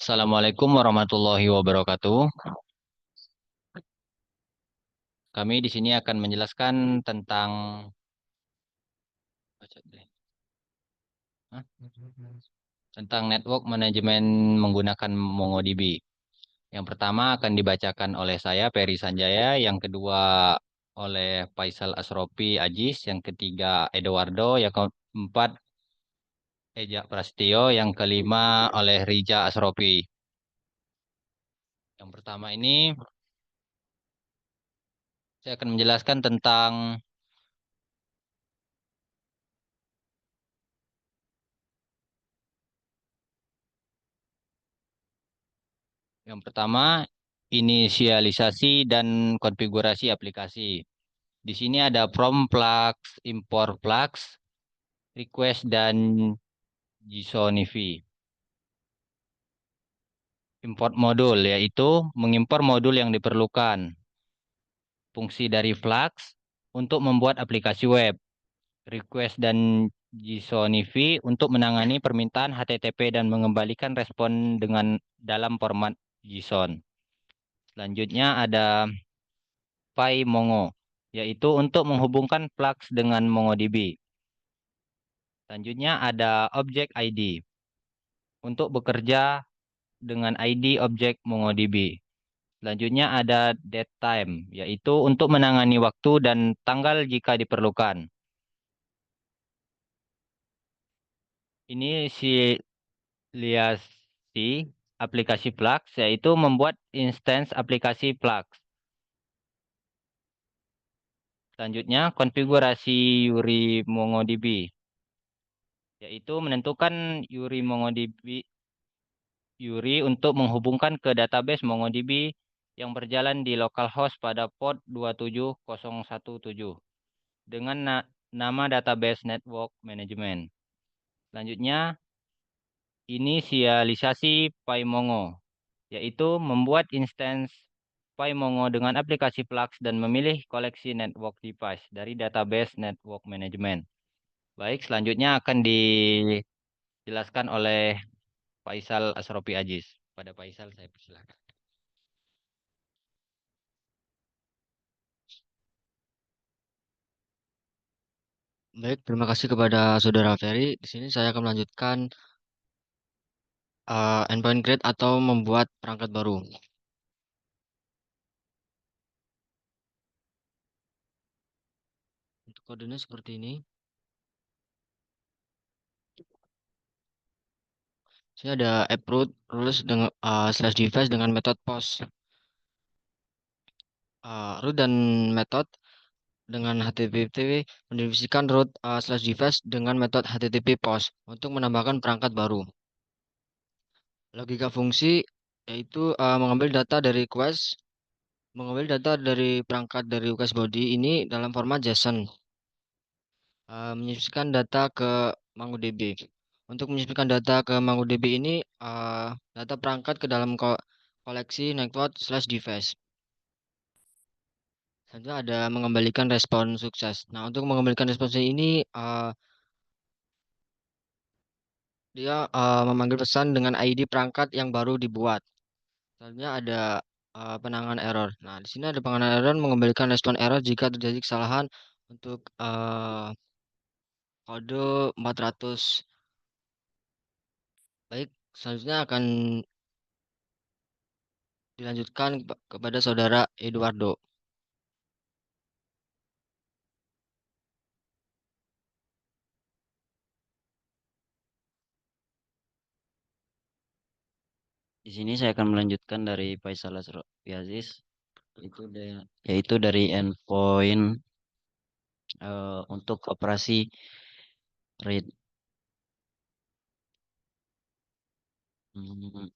Assalamualaikum warahmatullahi wabarakatuh. Kami di sini akan menjelaskan tentang Hah? Tentang network manajemen menggunakan MongoDB. Yang pertama akan dibacakan oleh saya, Peri Sanjaya. Yang kedua oleh Faisal Asrofi Ajis. Yang ketiga Eduardo. Yang keempat Eja Prastio. Yang kelima oleh Rija Asrofi. Yang pertama ini saya akan menjelaskan tentang yang pertama inisialisasi dan konfigurasi aplikasi. Di sini ada from Flux, import Flux, request dan JSONifi. Import modul yaitu mengimpor modul yang diperlukan. Fungsi dari Flux untuk membuat aplikasi web. Request dan JSONifi untuk menangani permintaan HTTP dan mengembalikan respon dengan dalam format JSON. Selanjutnya ada PyMongo, yaitu untuk menghubungkan Flux dengan MongoDB. Selanjutnya ada Object ID untuk bekerja dengan ID objek MongoDB. Selanjutnya ada datetime, yaitu untuk menangani waktu dan tanggal jika diperlukan. Ini siliasi aplikasi Flux, yaitu membuat instance aplikasi Flux. Selanjutnya, konfigurasi URI MongoDB, yaitu menentukan URI MongoDB URI untuk menghubungkan ke database MongoDB yang berjalan di localhost pada port 27017 dengan nama database network management. Selanjutnya, inisialisasi PyMongo, yaitu membuat instance PyMongo dengan aplikasi Flux dan memilih koleksi network device dari database network management. Baik, selanjutnya akan dijelaskan oleh Faisal Asrofi Ajis. Pada Faisal saya persilakan. Baik, terima kasih kepada Saudara Ferry. Di sini saya akan melanjutkan endpoint create atau membuat perangkat baru. Untuk kodenya seperti ini. Sini ada app root rules dengan slash device dengan metode post. Root dan metode dengan HTTP mendefinisikan root slash device dengan metode HTTP post untuk menambahkan perangkat baru. Logika fungsi yaitu mengambil data dari perangkat dari request body ini dalam format JSON. Menyisipkan data ke MongoDB. Untuk menyisipkan data ke MongoDB ini, data perangkat ke dalam koleksi network slash device. Selanjutnya ada mengembalikan respon sukses. Nah, untuk mengembalikan respon ini, dia memanggil pesan dengan ID perangkat yang baru dibuat. Selanjutnya ada penanganan error. Nah, di sini ada penanganan error mengembalikan respon error jika terjadi kesalahan untuk kode 400. Baik, selanjutnya akan dilanjutkan kepada Saudara Eduardo. Di sini saya akan melanjutkan dari Faisal Aziz, yaitu dari endpoint untuk operasi read. Hmm,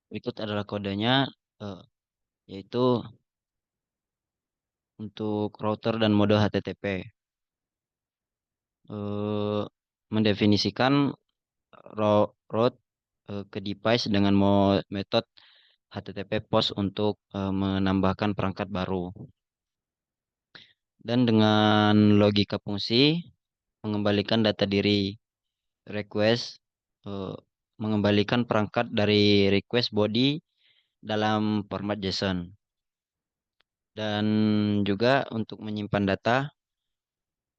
Berikut adalah kodenya, eh, yaitu untuk router dan mode HTTP. Mendefinisikan route ke device dengan metode HTTP post untuk menambahkan perangkat baru. Dan dengan logika fungsi mengembalikan data diri. Request eh, mengembalikan perangkat dari request body dalam format JSON. Dan juga untuk menyimpan data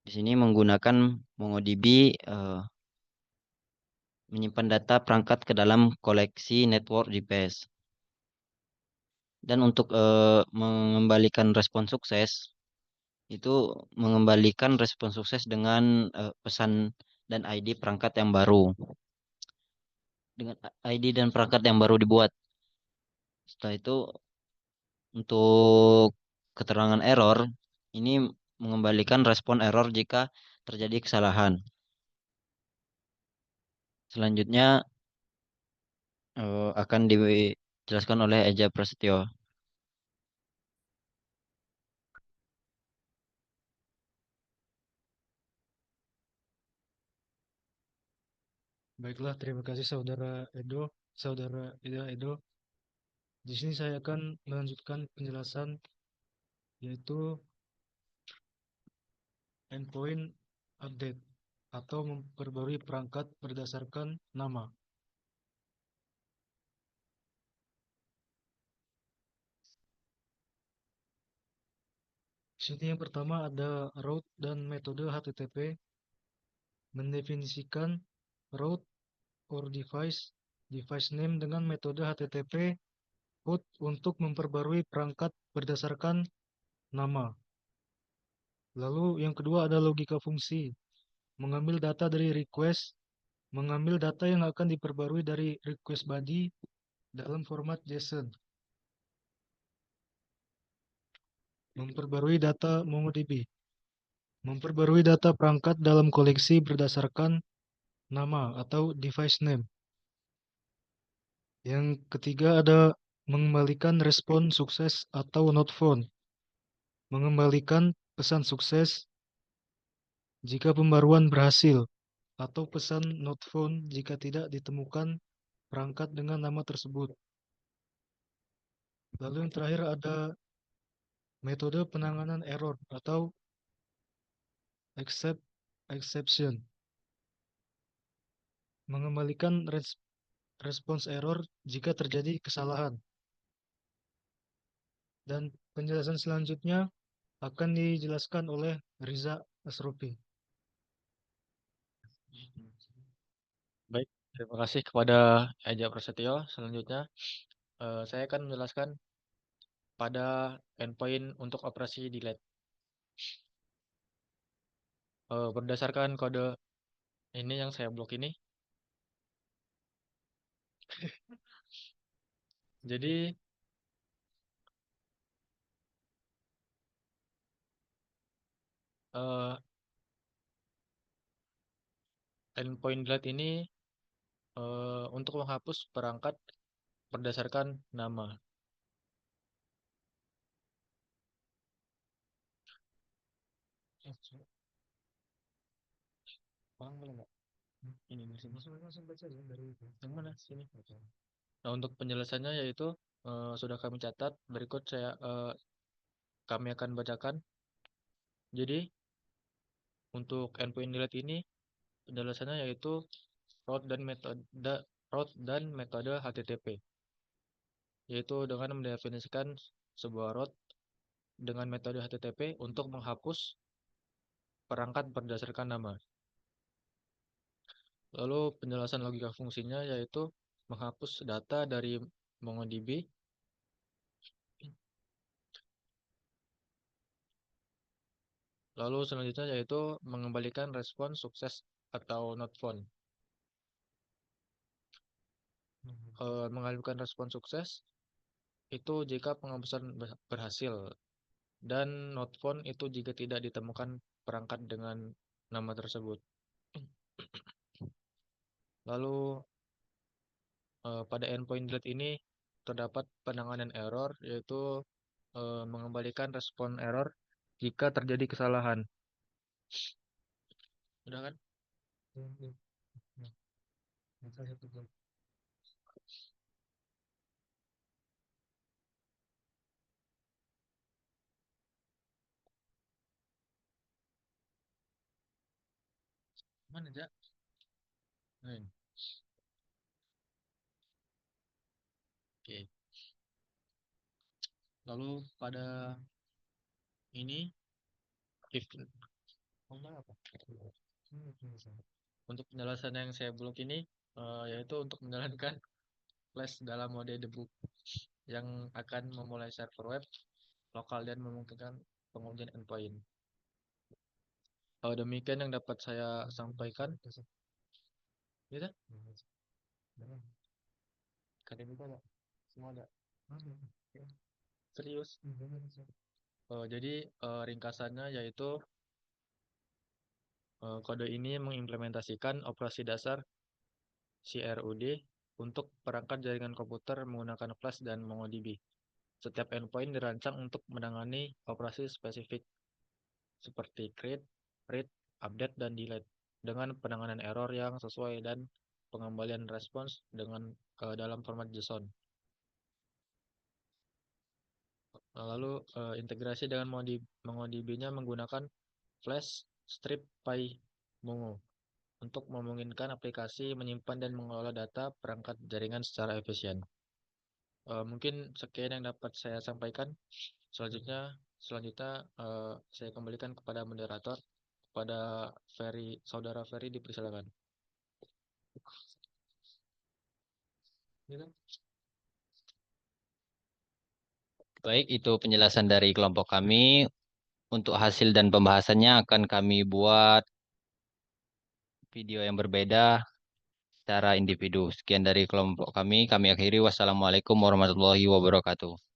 di sini menggunakan MongoDB menyimpan data perangkat ke dalam koleksi network GPS. Dan untuk mengembalikan respon sukses itu mengembalikan respon sukses dengan pesan dan ID perangkat yang baru. Dengan ID dan perangkat yang baru dibuat. Setelah itu untuk keterangan error ini mengembalikan respon error jika terjadi kesalahan. Selanjutnya akan dijelaskan oleh Eja Prasetyo. Baiklah, terima kasih Saudara Edo. Di sini saya akan melanjutkan penjelasan yaitu endpoint update atau memperbarui perangkat berdasarkan nama. Di sini yang pertama ada route dan metode HTTP mendefinisikan route or device name dengan metode HTTP put untuk memperbarui perangkat berdasarkan nama. Lalu yang kedua ada logika fungsi, mengambil data dari request, mengambil data yang akan diperbarui dari request body dalam format JSON. Memperbarui data MongoDB. Memperbarui data perangkat dalam koleksi berdasarkan nama atau device name. Yang ketiga ada mengembalikan respon sukses atau not found. Mengembalikan pesan sukses jika pembaruan berhasil atau pesan not found jika tidak ditemukan perangkat dengan nama tersebut. Lalu yang terakhir ada metode penanganan error atau exception. Mengembalikan respons error jika terjadi kesalahan. Dan penjelasan selanjutnya akan dijelaskan oleh Riza Asrofi. Baik, terima kasih kepada Eja Prasetyo. Selanjutnya, saya akan menjelaskan pada endpoint untuk operasi delete. Berdasarkan kode ini yang saya blok ini, jadi endpoint delete ini untuk menghapus perangkat berdasarkan nama. Ini yang mana sini? Nah, untuk penjelasannya yaitu sudah kami catat. Berikut kami akan bacakan. Jadi untuk endpoint delete ini penjelasannya yaitu route dan metode HTTP, yaitu dengan mendefinisikan sebuah route dengan metode HTTP untuk menghapus perangkat berdasarkan nama. Lalu penjelasan logika fungsinya yaitu menghapus data dari MongoDB lalu selanjutnya yaitu mengembalikan respon sukses atau not found. Mengalihkan respon sukses itu jika penghapusan berhasil dan not found itu jika tidak ditemukan perangkat dengan nama tersebut. Lalu pada endpoint delete ini terdapat penanganan error yaitu mengembalikan respon error jika terjadi kesalahan. Sudah kan? Mana aja? Nih. Oke. Lalu pada ini if apa? Untuk penjelasan yang saya blok ini yaitu untuk menjalankan Flash dalam mode debug yang akan memulai server web lokal dan memungkinkan pengujian endpoint. Demikian yang dapat saya sampaikan. Gitu? Akademik ada? Semua ada? Serius? Jadi ringkasannya yaitu kode ini mengimplementasikan operasi dasar CRUD untuk perangkat jaringan komputer menggunakan Flash dan MongoDB. Setiap endpoint dirancang untuk menangani operasi spesifik seperti create, read, update, dan delete dengan penanganan error yang sesuai dan pengembalian respons dengan dalam format JSON. Lalu integrasi dengan MongoDB-nya menggunakan Flash, Strip, Mongo untuk memungkinkan aplikasi menyimpan dan mengelola data perangkat jaringan secara efisien. Mungkin sekian yang dapat saya sampaikan. Selanjutnya saya kembalikan kepada moderator, kepada saudara Ferry, dipersilakan. Baik, itu penjelasan dari kelompok kami. Untuk hasil dan pembahasannya akan kami buat video yang berbeda secara individu. Sekian dari kelompok kami akhiri. Wassalamualaikum warahmatullahi wabarakatuh.